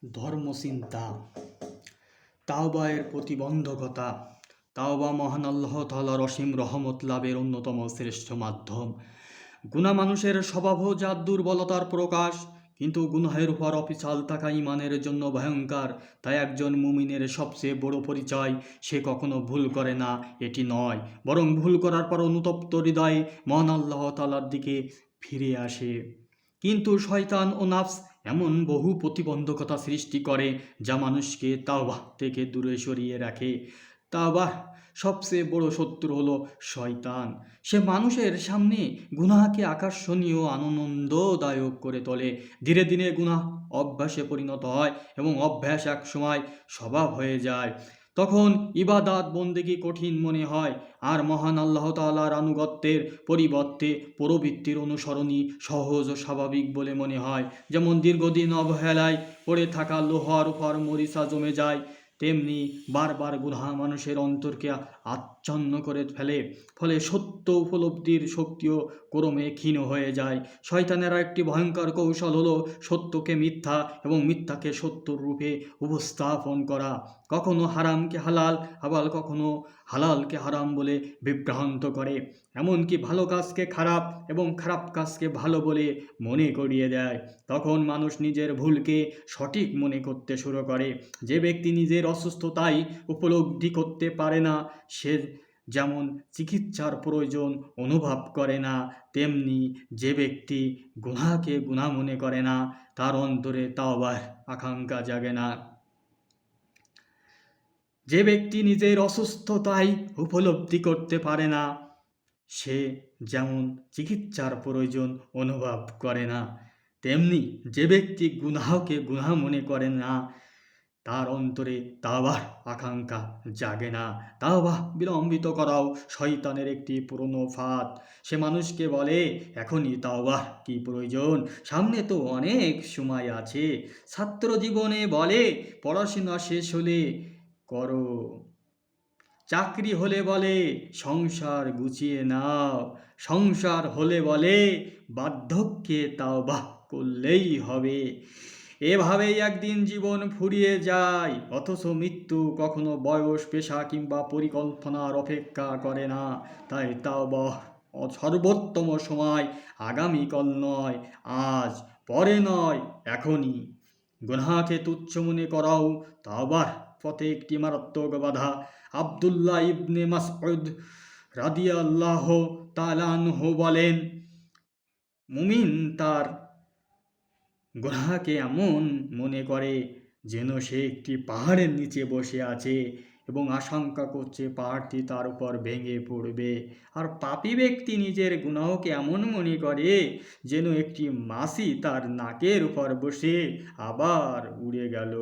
ধর্মচিন্তা, তাওবায়ের প্রতিবন্ধকতা। তাওবা মহান আল্লাহ তাআলার অসীম রহমত লাভের অন্যতম শ্রেষ্ঠ মাধ্যম। গুনাহ মানুষের স্বভাব ও জাত দুর্বলতার প্রকাশ, কিন্তু গুনাহের উপর অবিচল থাকা ঈমানের জন্য ভয়ঙ্কর। তাই একজন মুমিনের সবচেয়ে বড় পরিচয় সে কখনো ভুল করে না এটি নয়, বরং ভুল করার পর অনুতপ্ত হৃদয়ে মহান আল্লাহ তাআলার দিকে ফিরে আসে। কিন্তু শয়তান ও নাফস এমন বহু প্রতিবন্ধকতা সৃষ্টি করে যা মানুষকে তাওবাহ থেকে দূরে সরিয়ে রাখে। তাওবাহ সবচেয়ে বড় শত্রু হলো শয়তান। সে মানুষের সামনে গুনাহকে আকর্ষণীয় ও আনন্দদায়ক করে তোলে। ধীরে ধীরে গুনাহ অভ্যাসে পরিণত হয় এবং অভ্যাস এক সময় স্বভাব হয়ে যায়। তখন ইবাদাত বন্দেগী কঠিন মনে হয়, আর মহান আল্লাহ তাআলার আনুগত্যের পরিবর্তে প্রবৃত্তির অনুসরণই সহজ ও স্বাভাবিক বলে মনে হয়। যেমন দীর্ঘদিন অবহেলায় পড়ে থাকা লোহার উপর মরিচা জমে যায়, তেমনি বারবার গুনাহ মানুষের অন্তরকে আচ্ছন্ন করে ফেলে। ফলে সত্য উপলব্ধির শক্তিও ক্রমে ক্ষীণ হয়ে যায়। শয়তানেরা একটি ভয়ঙ্কর কৌশল হলো সত্যকে মিথ্যা এবং মিথ্যাকে সত্য রূপে উপস্থাপন করা। কখনো হারামকে হালাল, আবার কখনো হালালকে হারাম বলে বিভ্রান্ত করে। এমনকি ভালো কাজকে খারাপ এবং খারাপ কাজকে ভালো বলে মনে করিয়ে দেয়। তখন মানুষ নিজের ভুলকে সঠিক মনে করতে শুরু করে। যে ব্যক্তি নিজের অসুস্থতাই উপলব্ধি করতে পারে না, সে যেমন চিকিৎসার প্রয়োজন অনুভব করে না, তেমনি যে ব্যক্তি গুনাহকে গুনাহ মনে করে না, তার অন্তরে তাওবার আকাঙ্ক্ষা জাগে না। যে ব্যক্তি নিজের অসুস্থতাই উপলব্ধি করতে পারে না, সে যেমন চিকিৎসার প্রয়োজন অনুভব করে না, তেমনি যে ব্যক্তি গুনাহকে গুনাহ মনে করে না, তার অন্তরে তাওবার আকাঙ্ক্ষা জাগে না। তাওবাহ বিলম্বিত করাও শয়তানের একটি পুরনো ফাঁদ। সে মানুষকে বলে, এখনই তাওবাহ কি প্রয়োজন, সামনে তো অনেক সময় আছে। ছাত্র জীবনে বলে, পড়াশোনা শেষ হলে করো। চাকরি হলে বলে, সংসার গুছিয়ে নাও। সংসার হলে বলে, বার্ধক্যে তাওবাহ করলেই হবে। এভাবেই একদিন জীবন ফুরিয়ে যায়, অথচ মৃত্যু কখনো বয়স, পেশা কিংবা পরিকল্পনার অপেক্ষা করে না। তাই তাওবাহ সর্বোত্তম সময় আগামীকাল নয়, আজ, পরে নয়, এখনই। গুনাহকে তুচ্ছ মনে করাও তাওবার পথে একটি মারাত্মক বাধা। আব্দুল্লাহ ইবনে মাসউদ রাদিয়াল্লাহু তাআলা আনহু বলেন, মুমিন তার গুনাহকে এমন মনে করে যেন সে একটি পাহাড়ের নিচে বসে আছে এবং আশঙ্কা করছে পাহাড়টি তার উপর ভেঙে পড়বে। আর পাপী ব্যক্তি নিজের গুনাহকে এমন মনে করে যেন একটি মাছি তার নাকের উপর বসে আবার উড়ে গেল।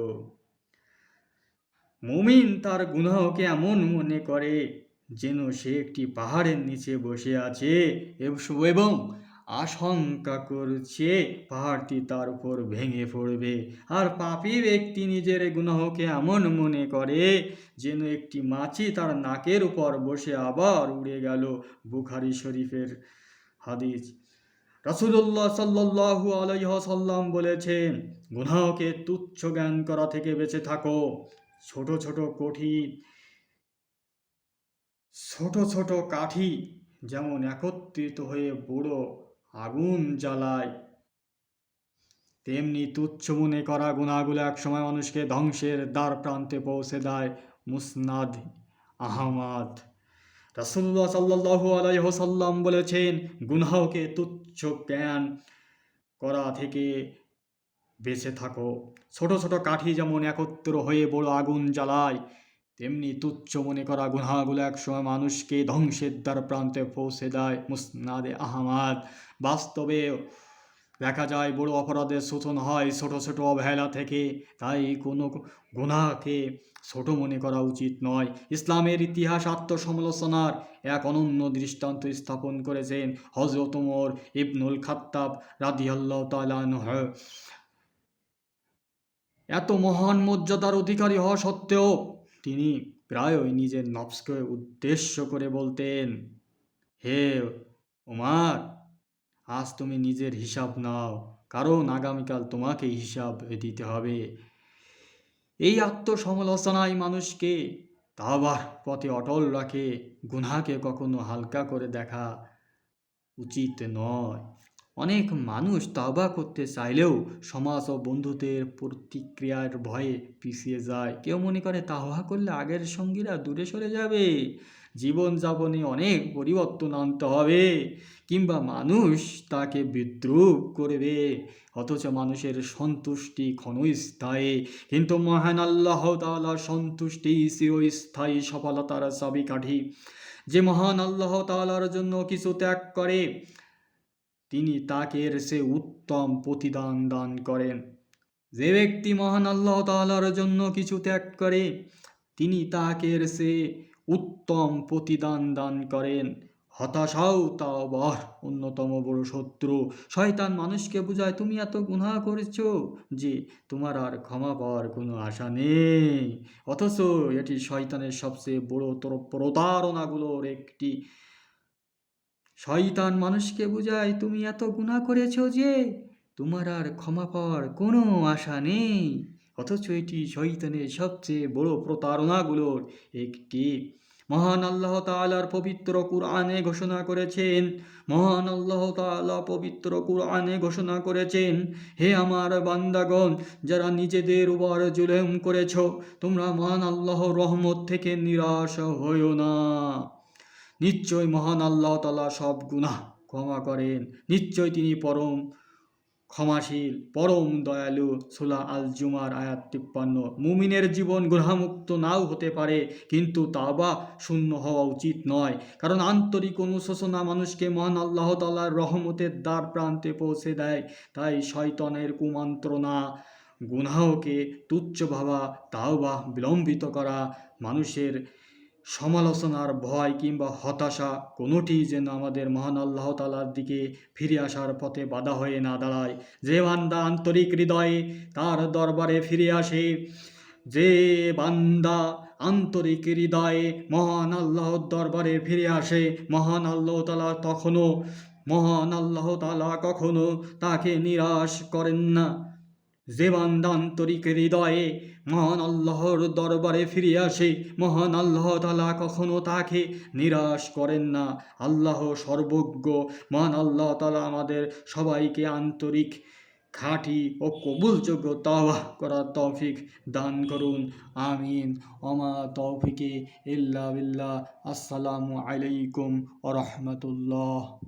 মুমিন তার গুনাহকে এমন মনে করে যেন সে একটি পাহাড়ের নিচে বসে আছে এবং আশঙ্কা করছে পাহাড়টি তার উপর ভেঙে পড়বে। আর পাপী ব্যক্তি নিজের গুনাহকে এমন মনে করে যেন একটি মাছি তার নাকের উপর বসে আবার উড়ে গেল। বুখারী শরীফের হাদিস। রাসূলুল্লাহ সাল্লাল্লাহু আলাইহি ওয়াসাল্লাম বলেছেন, গুনাহকে তুচ্ছ জ্ঞান করা থেকে বেঁচে থাকো। ছোট ছোট ছোট কাঠি যেমন একত্রিত হয়ে বড় আগুন জ্বালায়, তেমনি তুচ্ছ মনে করা গুনাহগুলো একসময় মানুষকে ধ্বংসের দ্বার প্রান্তে পৌঁছে দেয়। মুসনাদ আহমদ। রাসূলুল্লাহ সাল্লাল্লাহু আলাইহি ওয়াসাল্লাম বলেছেন, গুনাহকে তুচ্ছ জ্ঞান করা থেকে বেঁচে থাকো। ছোট ছোট কাঠি যেমন একত্র হয়ে বড় আগুন জ্বালায়, তেমনি তুচ্ছ মনে করা গুনাহগুলো একসময় মানুষকে ধ্বংসের দ্বার প্রান্তে পৌঁছে দেয়। মুসনাদে আহমদ। বাস্তবে দেখা যায় বড় অপরাধের সূচন হয় ছোট ছোট অবহেলা থেকে। তাই কোনো গুনাহকে ছোট মনে করা উচিত নয়। ইসলামের ইতিহাস আত্মসমালোচনার এক অনন্য দৃষ্টান্ত স্থাপন করেছেন হযরত ওমর ইবনুল খাত্তাব রাদিয়াল্লাহু তাআলা আনহু। এত মহান মর্যাদার অধিকারী হওয়া সত্ত্বেও তিনি প্রায়ই নিজের নফসকে উদ্দেশ্য করে বলতেন, হে ওমর, আজ তুমি নিজের হিসাব নাও, কারণ আগামীকাল তোমাকে হিসাব দিতে হবে। এই আত্মসমালোচনায় মানুষকে তাওবার পথে অটল রাখে। গুনাহকে কখনো হালকা করে দেখা উচিত নয়। অনেক মানুষ তাওবা করতে চাইলেও সমাজ ও বন্ধুদের প্রতিক্রিয়ার ভয়ে পিছিয়ে যায়। কেউ মনে করে তাওবা করলে আগের সঙ্গীরা দূরে সরে যাবে, জীবনযাপনে অনেক পরিবর্তন আনতে হবে, কিংবা মানুষ তাকে বিদ্রূপ করবে। অথচ মানুষের সন্তুষ্টি ক্ষণস্থায়ী, কিন্তু মহান আল্লাহ তাআলার সন্তুষ্টি চিরস্থায়ী সফলতার চাবিকাঠি। যে মহান আল্লাহ তাআলার জন্য কিছু ত্যাগ করে, তিনি তাকে এর চেয়ে উত্তম প্রতিদান দান করেন। যে ব্যক্তি মহান আল্লাহ তাআলার জন্য কিছু ত্যাগ করে, তিনি তাকে এর চেয়ে উত্তম প্রতিদান দান করেন। হতাশাও তাওবার অন্যতম বড় শত্রু। শয়তান মানুষকে বোঝায়, তুমি এত গুনাহ করেছো যে তোমার আর ক্ষমা পাওয়ার কোনো আশা নেই। অথচ এটি শয়তানের সবচেয়ে বড় প্রতারণাগুলোর একটি। শয়তান মানুষকে বোঝায়, তুমি এত গুনাহ করেছো যে তোমার আর ক্ষমা পাওয়ার কোনো আশা নেই। অথচ এটি শয়তানের সবচেয়ে বড় প্রতারণাগুলোর একটি। মহান আল্লাহ তাআলার পবিত্র কুরআনে ঘোষণা করেছেন, মহান আল্লাহ তাআলা পবিত্র কুরআনে ঘোষণা করেছেন, হে আমার বান্দাগণ, যারা নিজেদের উপর জুলুম করেছো, তোমরা মহান আল্লাহর রহমত থেকে নিরাশ হইও না। নিশ্চয় মহান আল্লাহ তাআলা সব গুনাহ ক্ষমা করেন। নিশ্চয় তিনি পরম ক্ষমাশীল, পরম দয়ালু। সূরা আল জুমার আয়াত 53। মুমিনের জীবন গুনাহমুক্ত নাও হতে পারে, কিন্তু তাওবা শূন্য হওয়া উচিত নয়। কারণ আন্তরিক অনুশোচনা মানুষকে মহান আল্লাহ তাআলার রহমতের দ্বার প্রান্তে পৌঁছে দেয়। তাই শয়তানের কুমন্ত্রণা, গুনাহকে তুচ্ছ ভাবা, তাওবা বিলম্বিত করা, মানুষের সমালোচনার ভয় কিংবা হতাশা, কোনোটি যেন আমাদের মহান আল্লাহ তাআলার দিকে ফিরে আসার পথে বাধা হয়ে না দাঁড়ায়। যে বান্দা আন্তরিক হৃদয়ে তার দরবারে ফিরে আসে, যে বান্দা আন্তরিক হৃদয়ে মহান আল্লাহর দরবারে ফিরে আসে, মহান আল্লাহ তাআলা কখনো তাকে নিরাশ করেন না। যে বান্দা আন্তরিক হৃদয়ে মহান আল্লাহর দরবারে ফিরে আসে, মহান আল্লাহ তাআলা কখনো তাকে নিরাশ করেন না। আল্লাহ সর্বজ্ঞ। মহান আল্লাহ তাআলা আমাদের সবাইকে আন্তরিক, খাঁটি ও কবুলযোগ্য তাওবা করার তৌফিক দান করুন। আমিন। ওমা তৌফিকে ইল্লা বিল্লাহ। আসসালামু আলাইকুম ওয়া রাহমাতুল্লাহ।